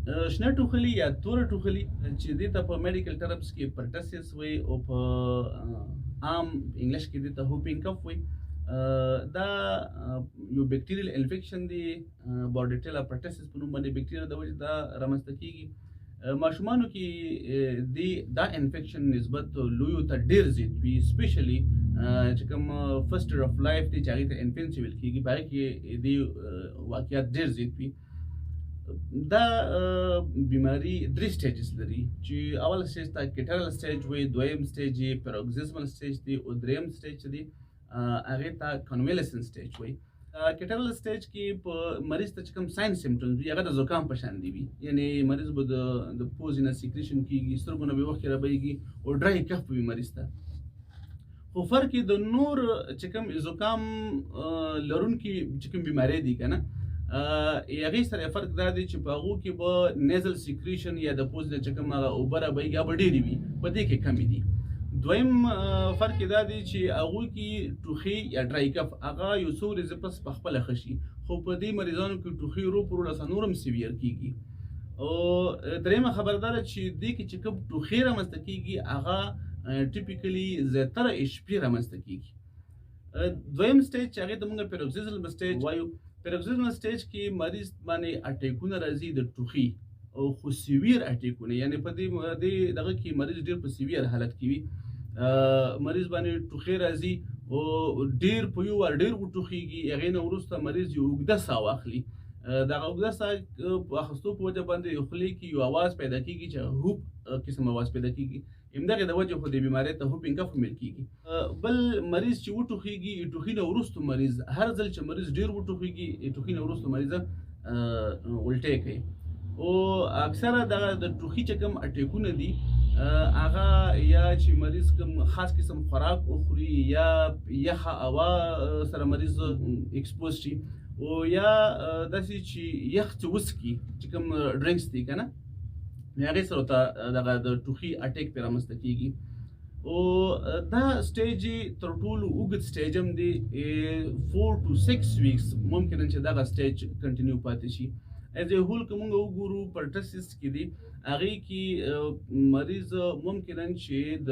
شنه ټوخلي یا توره ټوخلي چې دې ته په میډیکل ټرمز کې پرټسس وي او په عام انګلیش کې دې ته هوپینګ کف وي. دا یو بکټیریل انفیکشن دی، بورډیټیلا پرټسس په نوم باندې بکټیریا د وجې دا رامنځته کیږي. ماشومانو کې دا انفیکشن نسبت لویو ته ډیر زیات وي، سپیشلی چې کوم فرست ایئر اف لایف دی چې هغې ته انفینسي ویل کیږي، په هغې کې دې واقعیات ډیر زیات وي. دا بیماری درې سټیجز لري چې اول سټیج ته کیټرل سټیج وایي، دویم سټیج یې پیروکسیزمل سټیج دی او دریم سټیج چې دی هغې ته کنویلسنس سټیج وایي. کیټرل سټیج کې په مریض ته چې کوم ساین سیمټمز وي هغه د زکام په شان دی وي، یعنې مریض به د پوزې نه سیکریشن کېږي، سترګو نه به وخت رابهیږي او ډرای کف به وي مریض ته. خو فرق یې د نور چې کوم زکام لرونکي چې کوم بیماری دي که نه هغې سره فرق دا دی چې په هغو کې به نیزل سیکریشن یا د پوزې نه چې کوم هغه اوبه رابهیږي هغه به ډېرې وي، په دې کې کمې دي. دویم فرق یې دا دی چې هغوی کې ټوخي یا ډرای کف هغه یو څو ورځې پس په خپله ښه شي، خو په دې مریضانو کې ټوخي ورو په ورو لاسه نور هم سیویر کېږي. او دریمه خبرداره چې دې کې چې کوم ټوخي رامنځته کېږي هغه ټیپیکلي زیاتره شپې رامنځته کېږي. دویم سټیج چې هغې ته موږ پیروکسیزمل سټیج وایو، پیروکسیزمل سټیج کې مریض باندې اټیکونه راځي د ټوخي او خو سیویر اټیکونه، یعنې په دې دغه کې مریض ډېر په سیویر حالت کې وي، مریض باندې ټوخی راځي او ډېر په یو وار ډېر وټوخیږي، هغې نه وروسته مریض یو اوږده ساه واخلي. دغه اوږده ساه په اخیستو په وجه باندې خولې کې یو اواز پیدا کېږي چې هوپ قسم اواز پیدا کېږي، همدغې د وجې خو دې بیمارۍ ته هوپینګ کف ویل کېږي. بل مریض چې وټوخیږي، ټوخي نه وروسته مریض هر ځل چې مریض ډېر وټوخیږي ټوخي نه وروسته مریض الټۍ کوي. او اکثره دغه د ټوخي چې کوم اټیکونه دي هغه یا چې مریض کوم خاص قسم خوراک وخوري یا یخه هوا سره مریض ایکسپوز شي او یا داسې چې یخ څه وڅښي چې کوم ډرنکس دي که نه هغې سره ورته دغه د ټوخي اټیک پرې رامنځته کېږي. او دا سټیج تر ټولو اوږد سټیج هم دی، 4 to 6 ویکس ممکن چې دغه سټیج کنټینیو پاتې شي. ایز ا هول که موږ وګورو پرټسس کې دي هغې کې مریض ممکن چې د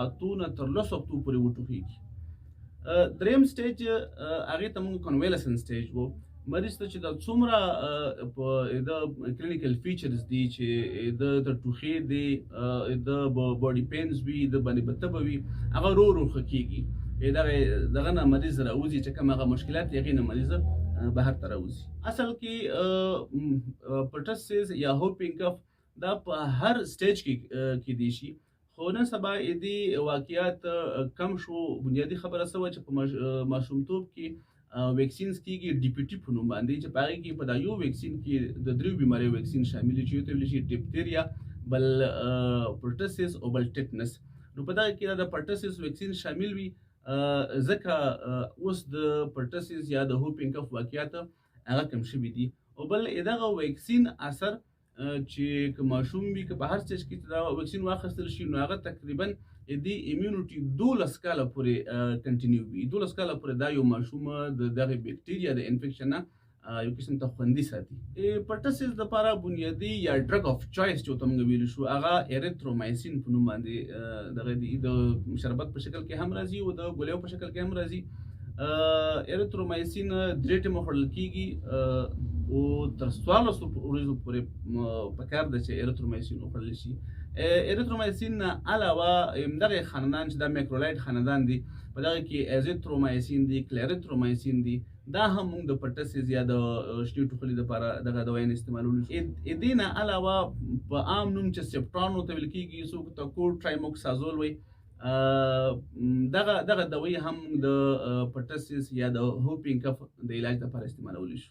8 نه تر 10 هفتو پورې وټوخیږي. دریم سټیج هغې ته موږ کنویلسنس سټیج وو، مریض ته چې دا څومره د کلینیکل فیچرز دي چې د ټوخي دی، د باډي پینز وي، د باندې به تبه وي، هغه ورو ورو ښه کېږي. دغه نه مریض راوځي چې کوم هغه مشکلات دي هغې نه مریض بهر ته راوځي. اصل کې پرټسس یا هوپینګ کف دا په هر سټیج کې دی شي، خو نن سبا دې واقعیات کم شو. بنیادي خبره څه وه چې په ماشومتوب کې ویکسینز کېږي ډي پي ټي په نوم باندې، چې په هغې کې په دا یو ویکسین کې د دریو بیماریو ویکسین شامل دي چې یو ته ویلی شي ډیپتیریا، بل پرټسس او بل ټیټنس. نو په دغه کې دا د پرټسس ویکسین شامل وي، ځکه اوس د پرټسس یا د هوپینګ کف واقعیات هغه کم شوي دي. او بل دغه ویکسین اثر چې که ماشوم وي که په هر سټیج کې دا ویکسین واخیستل شي نو هغه تقریبا د امیونټي 12 کاله پورې کنټینیو وي. 12 کاله پورې دا یو ماشوم د دغه بکټیریا د انفیکشن نه یو قسم ته خوندي ساتي. پرټسس دپاره بنیادي یا ډرګ اف چویس چې ورته موږ ویلی شو هغه ایریترومایسین په نوم باندې دغه د شربت په شکل کې هم راځي او د ګولیو په شکل کې هم راځي. ایریترومایسین 3 ټیمه خوړل کېږي او تر 14 ورځو پورې پکار ده چې ایریترومایسین وخوړل شي. ایریترومایسین نه علاوه همدغه خاندان چې دا میکرولایډ خاندان دی، په دغه کې ایزیترومایسین دی، کلیریترومایسین دی، دا هم موږ د پرټسس یا د شنې ټوخلي دپاره دغه دوايان استعمالولی شو. دې نه علاوه په عام نوم چې سپټران ورته ویل کېږي، څوک ته کوډ ټرایموکسازول وایي، دغه دوایي هم د پرټسس یا د هوپینګ کف د علاج دپاره استعمالولی شو.